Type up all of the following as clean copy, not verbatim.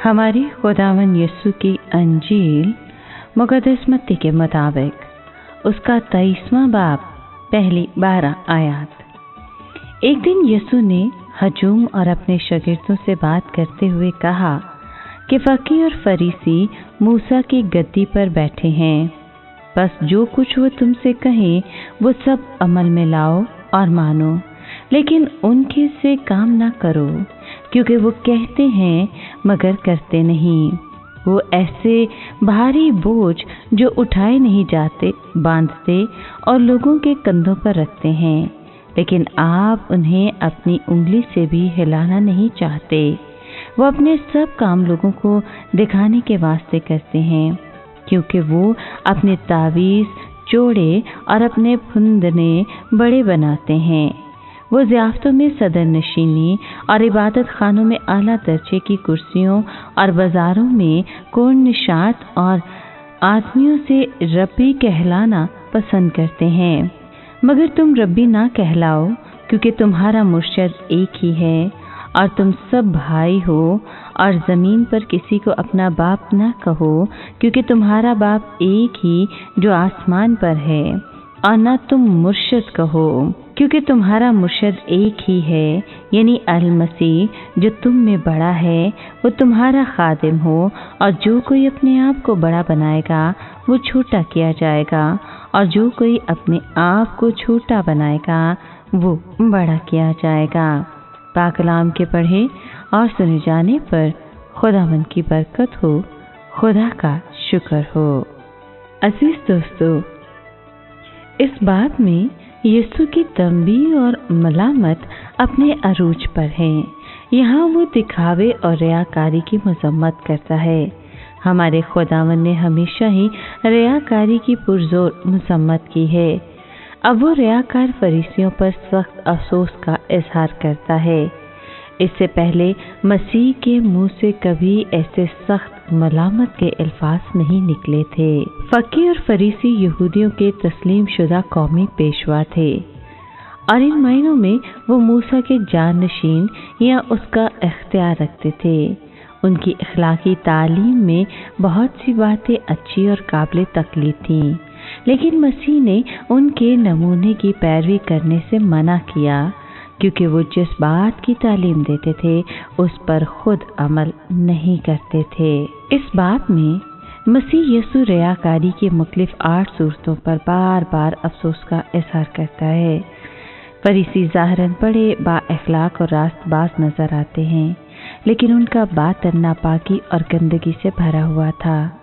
हमारे खुदावन यीशु की अंजील मुक़द्दस मत्ती के मुताबिक उसका 23वां बाब पहली 12 आयत। एक दिन यीशु ने हजूम और अपने शागिर्दों से बात करते हुए कहा कि फकीह और फरीसी मूसा की गद्दी पर बैठे हैं, बस जो कुछ वो तुमसे कहें वो सब अमल में लाओ और मानो, लेकिन उनके से काम ना करो, क्योंकि वो कहते हैं मगर करते नहीं। वो ऐसे भारी बोझ जो उठाए नहीं जाते बांधते और लोगों के कंधों पर रखते हैं, लेकिन आप उन्हें अपनी उंगली से भी हिलाना नहीं चाहते। वो अपने सब काम लोगों को दिखाने के वास्ते करते हैं, क्योंकि वो अपने तावीज़ चौड़े और अपने फुंदने बड़े बनाते हैं। वो ज़ियाफ़तों में सदर नशीनी और इबादत खानों में आला दर्जे की कुर्सियों और बाज़ारों में कोण निशात और आदमियों से रब्बी कहलाना पसंद करते हैं, मगर तुम रब्बी ना कहलाओ, क्योंकि तुम्हारा मुर्शद एक ही है और तुम सब भाई हो। और ज़मीन पर किसी को अपना बाप ना कहो, क्योंकि तुम्हारा बाप एक ही जो आसमान पर है। और ना तुम मुर्शद कहो, क्योंकि तुम्हारा मुर्शद एक ही है, यानी अल मसीह जो तुम में बड़ा है वो तुम्हारा खादिम हो। और जो कोई अपने आप को बड़ा बनाएगा वो छोटा किया जाएगा, और जो कोई अपने आप को छोटा बनाएगा वो बड़ा किया जाएगा। पाक कलाम के पढ़े और सुने जाने पर खुदावंद की बरकत हो, खुदा का शुक्र हो। अजीज दोस्तों, इस बात में यीशु की तंबीह और मलामत अपने अरूज पर है। यहाँ वो दिखावे और रियाकारी की मजम्मत करता है। हमारे खुदावन ने हमेशा ही रियाकारी की पुरजोर मजम्मत की है। अब वो रियाकार फरीसियों पर सख्त अफसोस का इजहार करता है। इससे पहले मसीह के मुंह से कभी ऐसे सख्त मलामत के अल्फाज नहीं निकले थे। फकीह और फरीसी यहूदियों के तस्लीम शुदा कौमी पेशवा थे, और इन मायनों में वो मूसा के जानशीन या उसका इख्तियार रखते थे। उनकी अखलाकी तालीम में बहुत सी बातें अच्छी और काबिल तकलीद थीं, लेकिन मसीह ने उनके नमूने की पैरवी करने से मना किया, क्योंकि वो जिस बात की तालीम देते थे उस पर खुद अमल नहीं करते थे। इस बात में मसीह यीशु रियाकारी की मुख्तलिफ 8 सूरतों पर बार बार अफसोस का इजहार करता है। फरीसी ज़ाहिरन बड़े बाअखलाक और रास्तबाज नजर आते हैं, लेकिन उनका बातिन नापाकी और गंदगी से भरा हुआ था।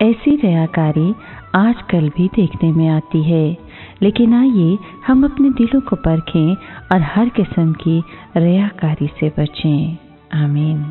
ऐसी रियाकारी आजकल भी देखने में आती है, लेकिन आइए हम अपने दिलों को परखें और हर किस्म की रियाकारी से बचें। आमीन।